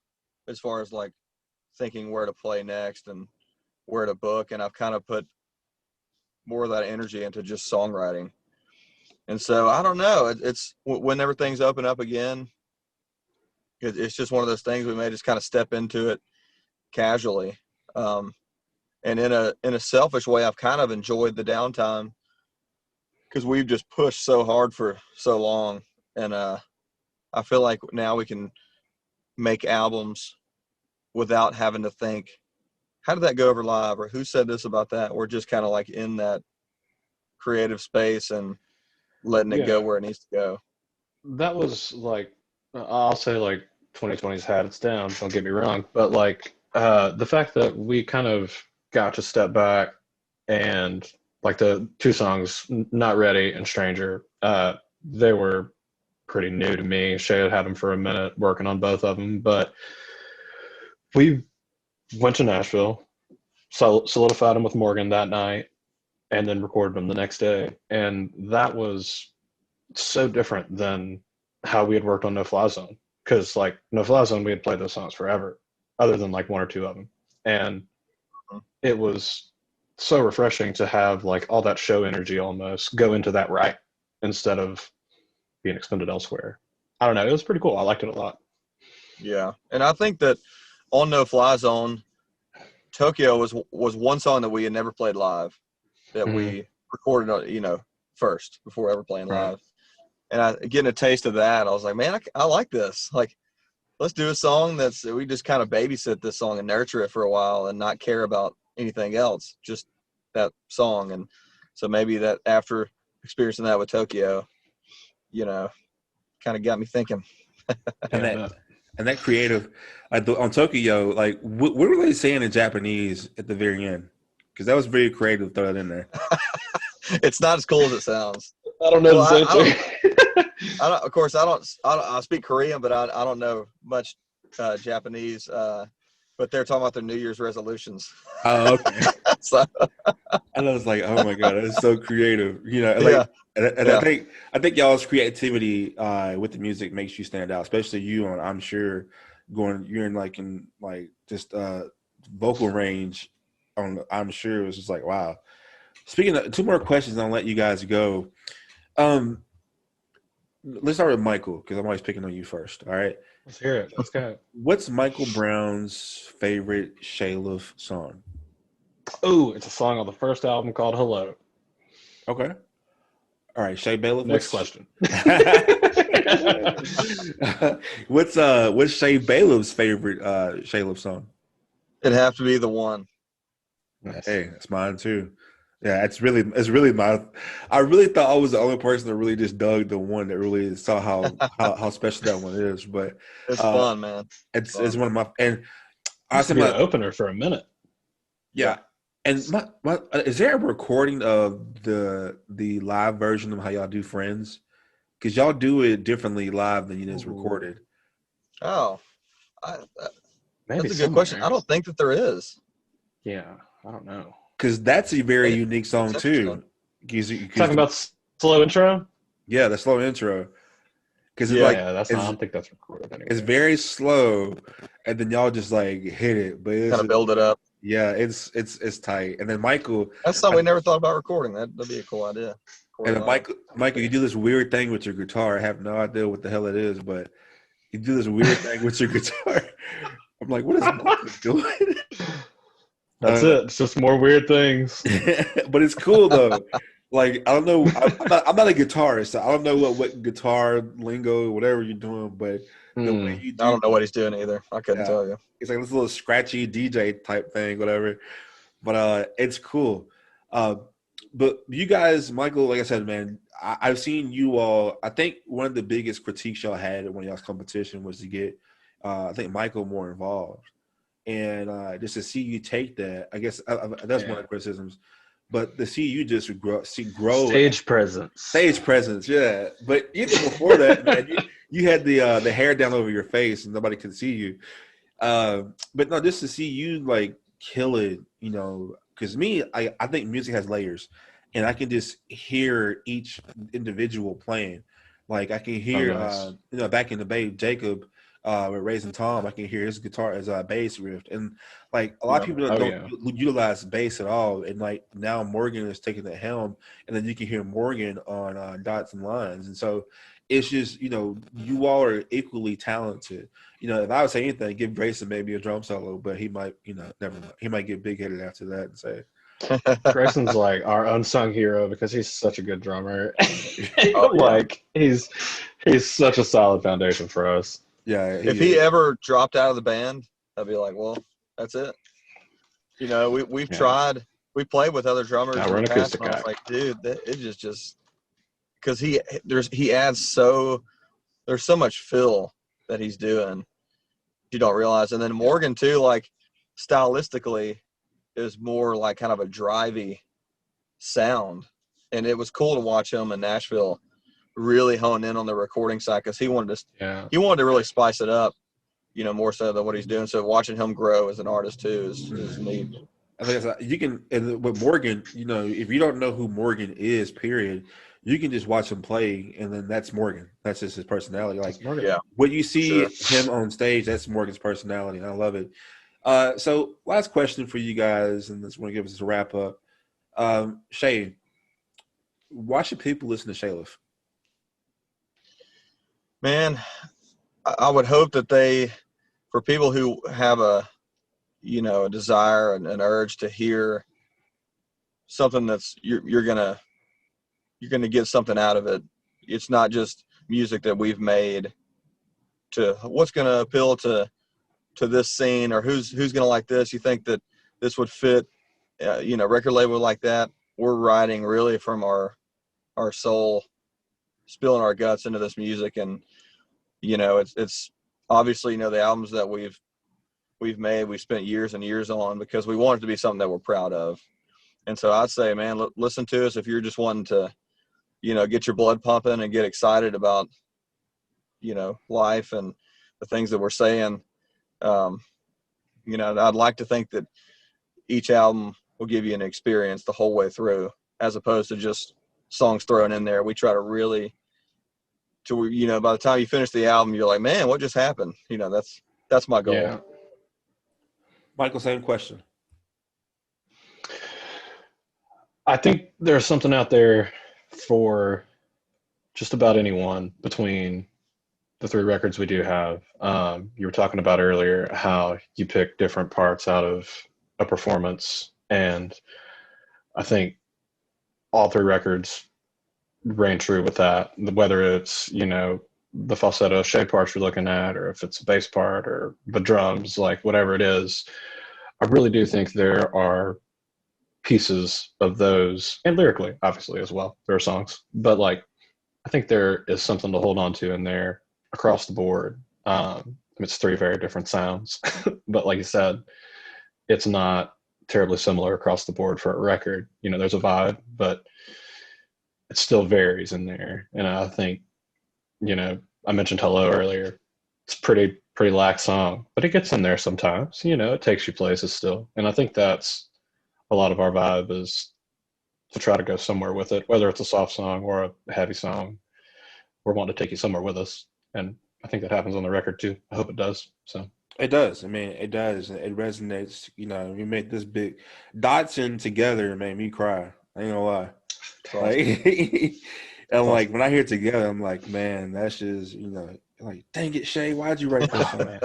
as far as like thinking where to play next and where to book. And I've kind of put more of that energy into just songwriting. And so I don't know. It's when everything's open up again, it's just one of those things we may just kind of step into it casually. And in a selfish way, I've kind of enjoyed the downtime because we've just pushed so hard for so long. And I feel like now we can make albums without having to think, how did that go over live? Or who said this about that? We're just kind of like in that creative space and letting it go where it needs to go. That was like, I'll say like 2020's had its down, don't get me wrong, but like the fact that we kind of got to step back and like the 2 songs, Not Ready and Stranger, they were pretty new to me. Shay had them for a minute working on both of them, but we went to Nashville, solidified them with Morgan that night, and then recorded them the next day. And that was so different than how we had worked on No Fly Zone. Because, like, No Fly Zone, we had played those songs forever, other than, like, one or two of them. And it was so refreshing to have, like, all that show energy almost go into that right instead of being expended elsewhere. I don't know. It was pretty cool. I liked it a lot. Yeah. And I think that on No Fly Zone, Tokyo was one song that we had never played live that we recorded, first before ever playing live. And getting a taste of that, I was like, man, I like this. Like, let's do a song we just kind of babysit this song and nurture it for a while and not care about anything else, just that song. And so maybe that after experiencing that with Tokyo, kind of got me thinking. And that creative, on Tokyo, like what were they saying in Japanese at the very end? Because that was very creative to throw that in there. It's not as cool as it sounds. I don't know. Of course, I speak Korean, but I don't know much Japanese. But they're talking about their New Year's resolutions. Oh, okay. So, and I was like, oh my god, that's so creative. I think y'all's creativity with the music makes you stand out, especially you. I'm sure you're in just vocal range. I'm sure it was just like, wow. Speaking of, two more questions, and I'll let you guys go. Let's start with Michael, because I'm always picking on you first. All right. Let's hear it. Let's go. What's Michael Brown's favorite Shayliff song? Oh, it's a song on the first album called Hello. Okay. All right, Shay Bailiff. Next question. What's Shay Bailiff's favorite Shayliff song? It'd have to be The One. Nice. Hey, it's mine too. Yeah, it's really my. I really thought I was the only person that really just dug The One, that really saw how special that one is. But it's fun, man. It's one of my, and I said my opener for a minute. Yeah, and my is there a recording of the live version of how y'all do Friends? Because y'all do it differently live than it is recorded. Oh, maybe that's a good question. I don't think that there is. Yeah, I don't know. Because that's a very unique song too. Talking about slow intro? Yeah, the slow intro. Because I don't think that's recorded anyway. It's very slow, and then y'all just like hit it, but it's kind of build it up. Yeah, it's tight. And then Michael, that's something we never thought about recording. That'd be a cool idea. And then Michael, you do this weird thing with your guitar. I have no idea what the hell it is, but you do this weird thing with your guitar. I'm like, what is Michael doing? That's it. It's just more weird things. But it's cool though. Like, I don't know. I'm not a guitarist, so I don't know what guitar lingo, whatever you're doing. But the way you do, I don't know what he's doing either. I couldn't tell you. It's like this little scratchy DJ type thing, whatever. But it's cool. But you guys, Michael, like I said, man, I've seen you all. I think one of the biggest critiques y'all had at one of y'all's competition was to get, I think, Michael more involved. And just to see you take that, I guess that's one of the criticisms. But to see you just grow stage presence, yeah. But even before that, man, you had the hair down over your face and nobody could see you. But no, just to see you like kill it, because I think music has layers, and I can just hear each individual playing. Like I can hear, back in the day, Jacob. With Raising Tom, I can hear his guitar as a bass riff, and like a lot of people don't utilize bass at all. And like now Morgan is taking the helm, and then you can hear Morgan on Dots and Lines, and so it's just you all are equally talented. If I would say anything, give Grayson maybe a drum solo, but he might never mind. He might get big headed after that and say. Grayson's like our unsung hero because he's such a good drummer. He's such a solid foundation for us. Yeah. If he ever dropped out of the band, I'd be like, well, that's it. We've tried. We played with other drummers in the past, and I was like, dude, it just because he adds there's so much fill that he's doing you don't realize. And then Morgan too, like stylistically, is more like kind of a drivey sound, and it was cool to watch him in Nashville really hone in on the recording side because he wanted to really spice it up more so than what he's doing. So watching him grow as an artist too is neat. I think you can, and with Morgan, if you don't know who Morgan is, period, you can just watch him play, and then that's Morgan. That's just his personality. Like what you see him on stage, that's Morgan's personality, and I love it. So last question for you guys, and this one give us a wrap up. Shay, why should people listen to Shayliff? Man, I would hope that for people who have a desire and an urge to hear something that's you're gonna get something out of it. It's not just music that we've made to what's gonna appeal to this scene or who's gonna like this. You think that this would fit, record label like that? We're writing really from our soul, spilling our guts into this music, and it's obviously the albums that we've made, we spent years and years on because we want it to be something that we're proud of. And so I'd say, man, listen to us if you're just wanting to, get your blood pumping and get excited about, life and the things that we're saying. I'd like to think that each album will give you an experience the whole way through, as opposed to just songs thrown in there. We try to really, by the time you finish the album, you're like, man, what just happened? That's my goal. Yeah. Michael, same question. I think there's something out there for just about anyone between the 3 records we do have. You were talking about earlier how you pick different parts out of a performance, and I think all 3 records ran true with that. Whether it's, the falsetto Shay parts you're looking at, or if it's a bass part or the drums, like whatever it is, I really do think there are pieces of those, and lyrically, obviously, as well. There are songs, but I think there is something to hold on to in there across the board. It's 3 very different sounds, but like you said, it's not terribly similar across the board for a record. There's a vibe, but it still varies in there. And I think, I mentioned Hello earlier. It's pretty lax song, but it gets in there sometimes. It takes you places still. And I think that's a lot of our vibe, is to try to go somewhere with it, whether it's a soft song or a heavy song. We're wanting to take you somewhere with us. And I think that happens on the record too. I hope it does. So it does. I mean, it does. It resonates. We made this big Dotson together made me cry. I ain't gonna lie. And when I hear it together, I'm like, man, that's just, like, dang it, Shay, why'd you write this song?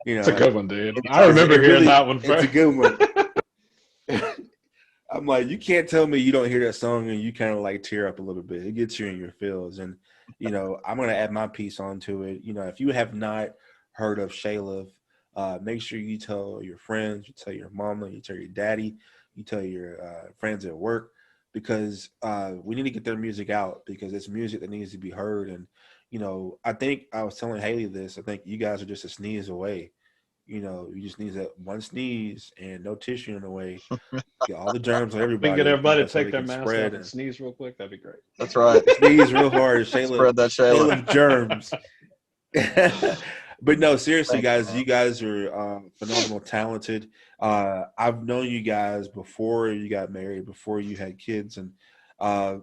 It's a good one, dude. I remember hearing that one first. It's a good one. I'm like, you can't tell me you don't hear that song and you kind of tear up a little bit. It gets you in your feels. And, I'm going to add my piece onto it. If you have not heard of Shayliff, make sure you tell your friends, you tell your mama, you tell your daddy, you tell your friends at work, because we need to get their music out, because it's music that needs to be heard. And, I think I was telling Haley this, I think you guys are just a sneeze away. You just need that one sneeze and no tissue in the way. Get all the germs on everybody. We can get everybody to take their mask off and sneeze real quick. That'd be great. That's right. Sneeze real hard. Spread that Shayliff germs. But no, seriously, guys, you guys are phenomenal, talented. I've known you guys before you got married, before you had kids, and I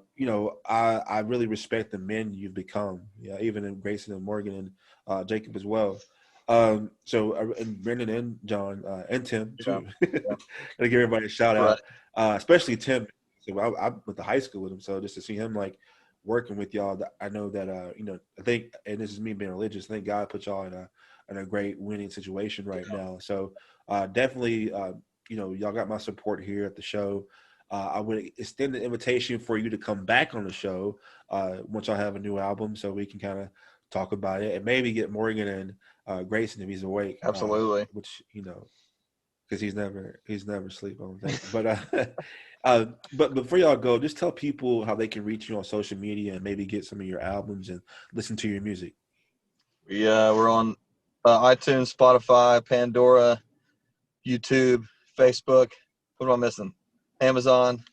really respect the men you've become. Even in Grayson and Morgan and Jacob as well. And Brendan and John and Tim too. Gotta give everybody a shout out, especially Tim. So I went to high school with him, so just to see him working with y'all, I know that I think, and this is me being religious, I think God put y'all in a great winning situation right now. So definitely, y'all got my support here at the show. I would extend the invitation for you to come back on the show once y'all have a new album, so we can kind of talk about it and maybe get Morgan and Grayson if he's awake. Absolutely. Which because he's never asleep on that. But before y'all go, just tell people how they can reach you on social media and maybe get some of your albums and listen to your music. Yeah, we're on iTunes, Spotify, Pandora, YouTube, Facebook. What am I missing? Amazon.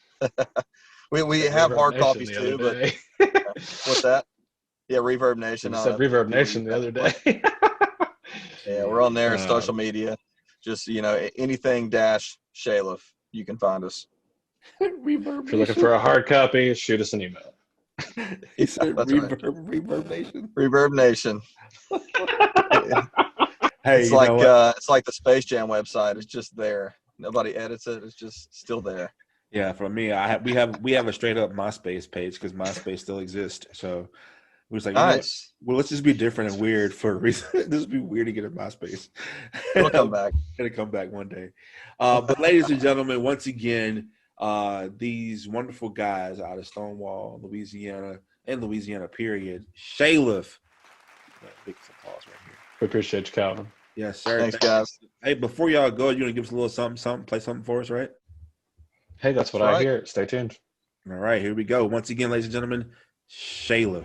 we have hard copies too, but what's that? Yeah, Reverb Nation. You said Reverb Nation the other day. Yeah, we're on there. Um, Social media, just anything Shayliff. You can find us. Reverb If you're looking Nation. for a hard copy, shoot us an email. He said That's right. Reverb Nation. Reverb Nation. Hey, It's you know what? it's like the Space Jam website. It's just there. Nobody edits it. It's just still there. Yeah, for me, we have a straight up MySpace page because MySpace still exists. So we was like, you know what? Nice. Well, let's just be different and weird for a reason. This would be weird to get a MySpace. It'll come back. It'll come back one day. But ladies and gentlemen, once again, these wonderful guys out of Stonewall, Louisiana, and Louisiana period, Shayliff. Big applause right here. We appreciate you, Calvin. Yes, sir. Thanks, guys. Hey, before y'all go, you want to give us a little something, play something for us, right? Hey, that's what That's I right. hear. Stay tuned. All right, here we go. Once again, ladies and gentlemen, Shayliff.